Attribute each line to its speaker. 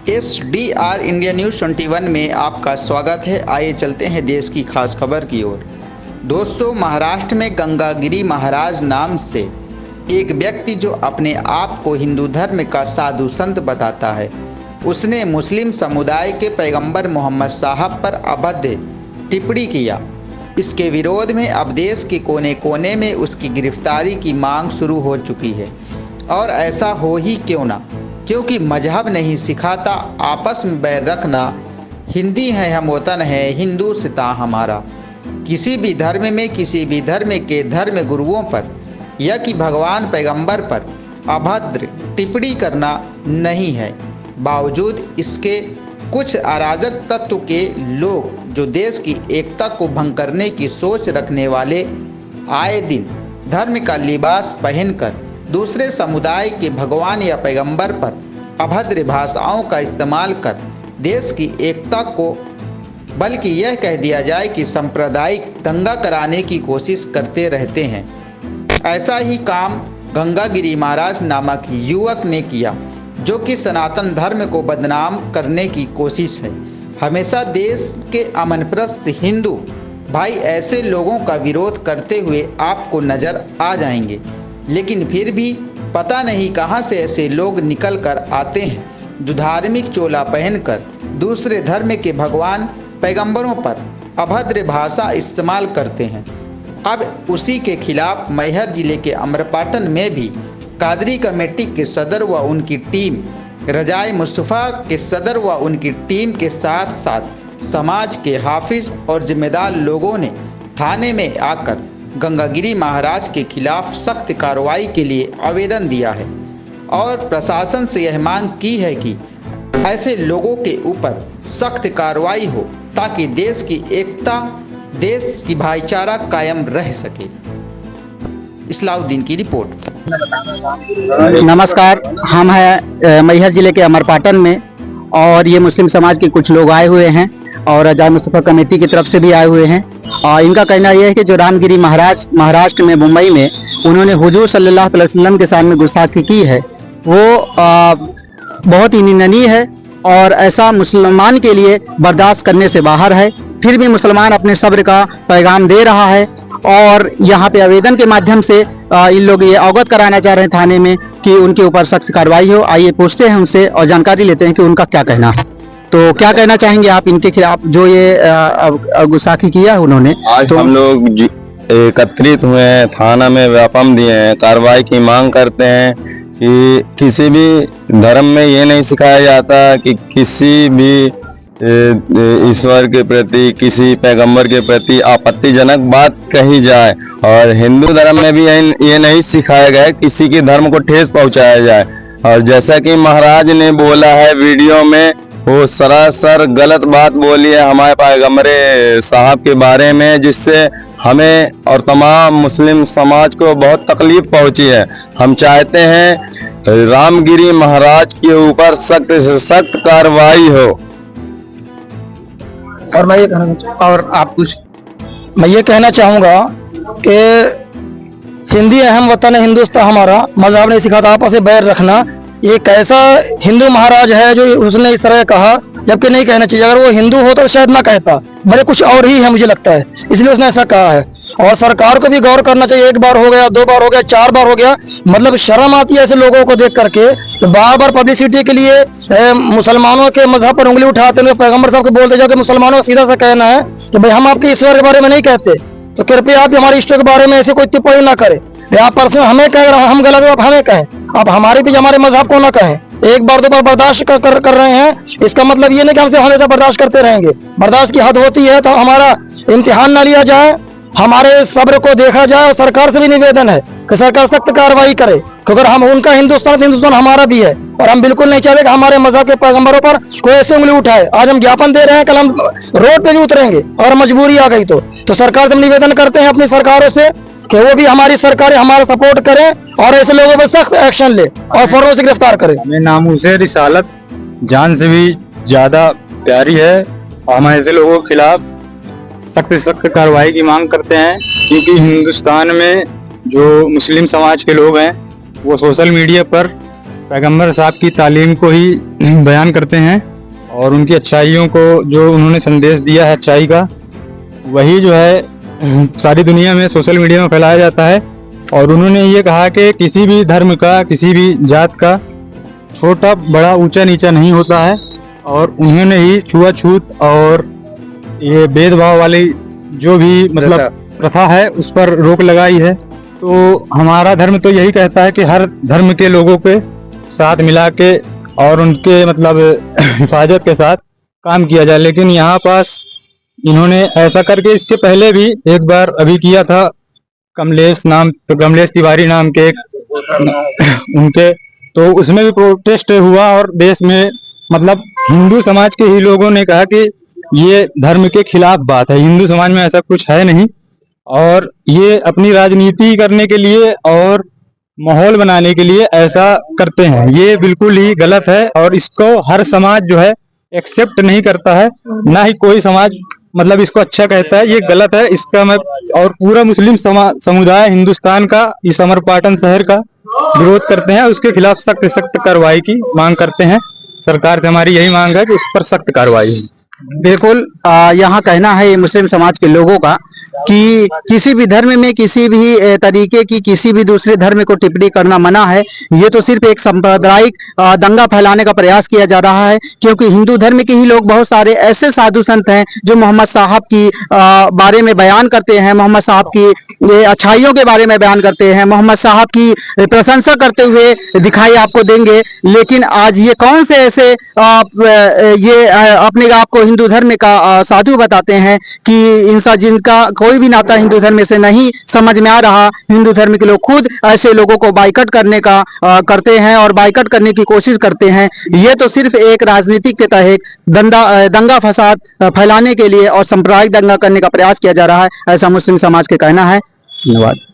Speaker 1: SDR India news 21 में आपका स्वागत है। आइए चलते हैं देश की खास खबर की ओर। दोस्तों, महाराष्ट्र में गंगागिरी महाराज नाम से एक व्यक्ति जो अपने आप को हिंदू धर्म का साधु संत बताता है, उसने मुस्लिम समुदाय के पैगंबर मोहम्मद साहब पर अभद्र टिप्पणी किया। इसके विरोध में अब देश के कोने कोने में उसकी गिरफ्तारी की मांग शुरू हो चुकी है। और ऐसा हो ही क्यों ना, क्योंकि मजहब नहीं सिखाता आपस में बैर रखना। हिंदी है हम वतन है, हिंदू सिता हमारा। किसी भी धर्म में किसी भी धर्म के धर्म गुरुओं पर या कि भगवान पैगंबर पर अभद्र टिप्पणी करना नहीं है। बावजूद इसके कुछ अराजक तत्व के लोग जो देश की एकता को भंग करने की सोच रखने वाले आए दिन धर्म का लिबास पहनकर दूसरे समुदाय के भगवान या पैगंबर पर अभद्र भाषाओं का इस्तेमाल कर देश की एकता को, बल्कि यह कह दिया जाए कि सांप्रदायिक दंगा कराने की कोशिश करते रहते हैं। ऐसा ही काम गंगागिरी महाराज नामक युवक ने किया, जो कि सनातन धर्म को बदनाम करने की कोशिश है। हमेशा देश के अमनप्रस्त हिंदू भाई ऐसे लोगों का विरोध करते हुए आपको नजर आ जाएंगे, लेकिन फिर भी पता नहीं कहां से ऐसे लोग निकल कर आते हैं जो धार्मिक चोला पहनकर दूसरे धर्म के भगवान पैगंबरों पर अभद्र भाषा इस्तेमाल करते हैं। अब उसी के खिलाफ मैहर जिले के अमरपाटन में भी कादरी कमेटी के सदर व उनकी टीम, रजाई मुस्तफ़ा के सदर व उनकी टीम के साथ साथ समाज के हाफिज और जिम्मेदार लोगों ने थाने में आकर गंगागिरी महाराज के खिलाफ सख्त कार्रवाई के लिए आवेदन दिया है और प्रशासन से यह मांग की है कि ऐसे लोगों के ऊपर सख्त कार्रवाई हो ताकि देश की एकता, देश की भाईचारा कायम रह सके। इस्लाउद्दीन की रिपोर्ट।
Speaker 2: नमस्कार, हम हैं मैहर जिले के अमरपाटन में और ये मुस्लिम समाज के कुछ लोग आए हुए हैं और रजाई मुस्तफ़ा कमेटी की तरफ से भी आए हुए हैं। और इनका कहना यह है कि जो रामगिरी महाराज महाराष्ट्र में मुंबई में उन्होंने हुजूर सल्लल्लाहु अलैहि वसल्लम के सामने गुस्ताखी की है, वो बहुत ही निंदनीय है और ऐसा मुसलमान के लिए बर्दाश्त करने से बाहर है। फिर भी मुसलमान अपने सब्र का पैगाम दे रहा है और यहाँ पे आवेदन के माध्यम से इन लोग ये अवगत कराना चाह रहे हैं थाने में कि उनके ऊपर सख्त कार्रवाई हो। आइए पूछते हैं उनसे और जानकारी लेते हैं कि उनका क्या कहना है। तो क्या कहना चाहेंगे आप इनके खिलाफ जो ये गुस्ताखी किया है उन्होंने?
Speaker 3: आज हम लोग एकत्रित हुए हैं, थाना में व्यापम दिए हैं, कार्रवाई की मांग करते हैं कि किसी भी धर्म में ये नहीं सिखाया जाता कि किसी भी ईश्वर के प्रति, किसी पैगंबर के प्रति आपत्तिजनक बात कही जाए। और हिंदू धर्म में भी ये नहीं सिखाया गया है किसी के धर्म को ठेस पहुंचाया जाए। और जैसा कि महाराज ने बोला है वीडियो में, वो सरासर गलत बात बोली है हमारे पैगंबर साहब के बारे में, जिससे हमें और तमाम मुस्लिम समाज को बहुत तकलीफ पहुंची है। हम चाहते हैं रामगिरी महाराज के ऊपर सख्त से सख्त कार्रवाई हो।
Speaker 2: और मैं ये कहना चाहूँगा कि हिंदी अहम वतन है, हिंदुस्तान हमारा। मजहब ने सिखाता आपस में बैर रखना। ये कैसा हिंदू महाराज है जो उसने इस तरह कहा, जबकि नहीं कहना चाहिए। अगर वो हिंदू होता तो शायद ना कहता, भले कुछ और ही है मुझे लगता है, इसलिए उसने ऐसा कहा है। और सरकार को भी गौर करना चाहिए। एक बार हो गया, दो बार हो गया, चार बार हो गया, मतलब शर्म आती है ऐसे लोगों को देख करके तो बार बार पब्लिसिटी के लिए मुसलमानों के मजहब पर उंगली उठाते हैं। पैगंबर साहब को बोलते जाओ कि मुसलमानों का सीधा सा कहना है कि भाई हम आपके ईश्वर के बारे में नहीं कहते, तो कृपया आप हमारे इष्टों के बारे में ऐसे कोई टिप्पणी ना करें। आप पर्सनल हमें कह रहे हैं, हम गलत है आप हमें कहें, आप हमारे भी हमारे मजहब को ना कहें। एक बार दो बार बर्दाश्त कर रहे हैं, इसका मतलब ये नहीं कि हमसे हमेशा बर्दाश्त करते रहेंगे। बर्दाश्त की हद होती है तो हमारा इम्तिहान ना लिया जाए, हमारे सब्र को देखा जाए। और सरकार से भी निवेदन है कि सरकार सख्त कार्रवाई करे, क्योंकि हम उनका हिंदुस्तान, हिंदुस्तान हमारा भी है। और हम बिल्कुल नहीं चाहते कि हमारे मजहब के पैगंबरों पर कोई ऐसे उंगली उठाए। आज हम ज्ञापन दे रहे हैं, कल हम रोड पे भी उतरेंगे और मजबूरी आ गई तो सरकार से हम निवेदन करते हैं अपनी सरकारों से कि वो भी हमारी सरकारें हमारा सपोर्ट करें और ऐसे लोगों पर सख्त एक्शन ले और फौरन से गिरफ्तार करें।
Speaker 4: हमें नामूसे रिसालत जान से भी ज्यादा प्यारी है और हम ऐसे लोगों के खिलाफ सख्त से सख्त कार्रवाई की मांग करते हैं, क्योंकि हिंदुस्तान में जो मुस्लिम समाज के लोग हैं वो सोशल मीडिया पर पैगंबर साहब की तालीम को ही बयान करते हैं और उनकी अच्छाइयों को, जो उन्होंने संदेश दिया है अच्छाई का, वही जो है सारी दुनिया में सोशल मीडिया में फैलाया जाता है। और उन्होंने ये कहा कि किसी भी धर्म का, किसी भी जात का छोटा बड़ा ऊंचा नीचा नहीं होता है, और उन्होंने ही छुआछूत और ये भेदभाव वाली जो भी मतलब प्रथा है उस पर रोक लगाई है। तो हमारा धर्म तो यही कहता है कि हर धर्म के लोगों के साथ मिला के और उनके मतलब हिफाजत के साथ काम किया जाए। लेकिन यहाँ पास इन्होंने ऐसा करके इसके पहले भी एक बार अभी किया था, कमलेश तिवारी नाम के एक उनके, तो उसमें भी प्रोटेस्ट हुआ और देश में मतलब हिंदू समाज के ही लोगों ने कहा कि ये धर्म के खिलाफ बात है, हिंदू समाज में ऐसा कुछ है नहीं, और ये अपनी राजनीति करने के लिए और माहौल बनाने के लिए ऐसा करते हैं। ये बिल्कुल ही गलत है और इसको हर समाज जो है एक्सेप्ट नहीं करता है, ना ही कोई समाज मतलब इसको अच्छा कहता है। ये गलत है, इसका मैं और पूरा मुस्लिम समुदाय हिंदुस्तान का, इस अमरपाटन शहर का विरोध करते हैं, उसके खिलाफ सख्त सख्त कार्रवाई की मांग करते हैं। सरकार से हमारी यही मांग है कि उस पर सख्त कार्रवाई हो।
Speaker 5: बिल्कुल, यहाँ कहना है मुस्लिम समाज के लोगों का कि किसी भी धर्म में किसी भी तरीके की किसी भी दूसरे धर्म को टिप्पणी करना मना है। ये तो सिर्फ एक सांप्रदायिक दंगा फैलाने का प्रयास किया जा रहा है, क्योंकि हिंदू धर्म के ही लोग बहुत सारे ऐसे साधु संत हैं जो मोहम्मद साहब की बारे में बयान करते हैं, मोहम्मद साहब की अच्छाइयों के बारे में बयान करते हैं, मोहम्मद साहब की प्रशंसा करते हुए दिखाई आपको देंगे। लेकिन आज ये कौन से ऐसे ये अपने आप को हिंदू धर्म का साधु बताते हैं कि इंसान जिनका कोई भी नाता हिंदू धर्म से नहीं समझ में आ रहा, हिंदू धर्म के लोग खुद ऐसे लोगों को बाइकआउट करने का करते हैं और बाइकआउट करने की कोशिश करते हैं। ये तो सिर्फ एक राजनीतिक के तहत दंगा फसाद फैलाने के लिए और सांप्रदायिक दंगा करने का प्रयास किया जा रहा है, ऐसा मुस्लिम समाज के कहना है। धन्यवाद।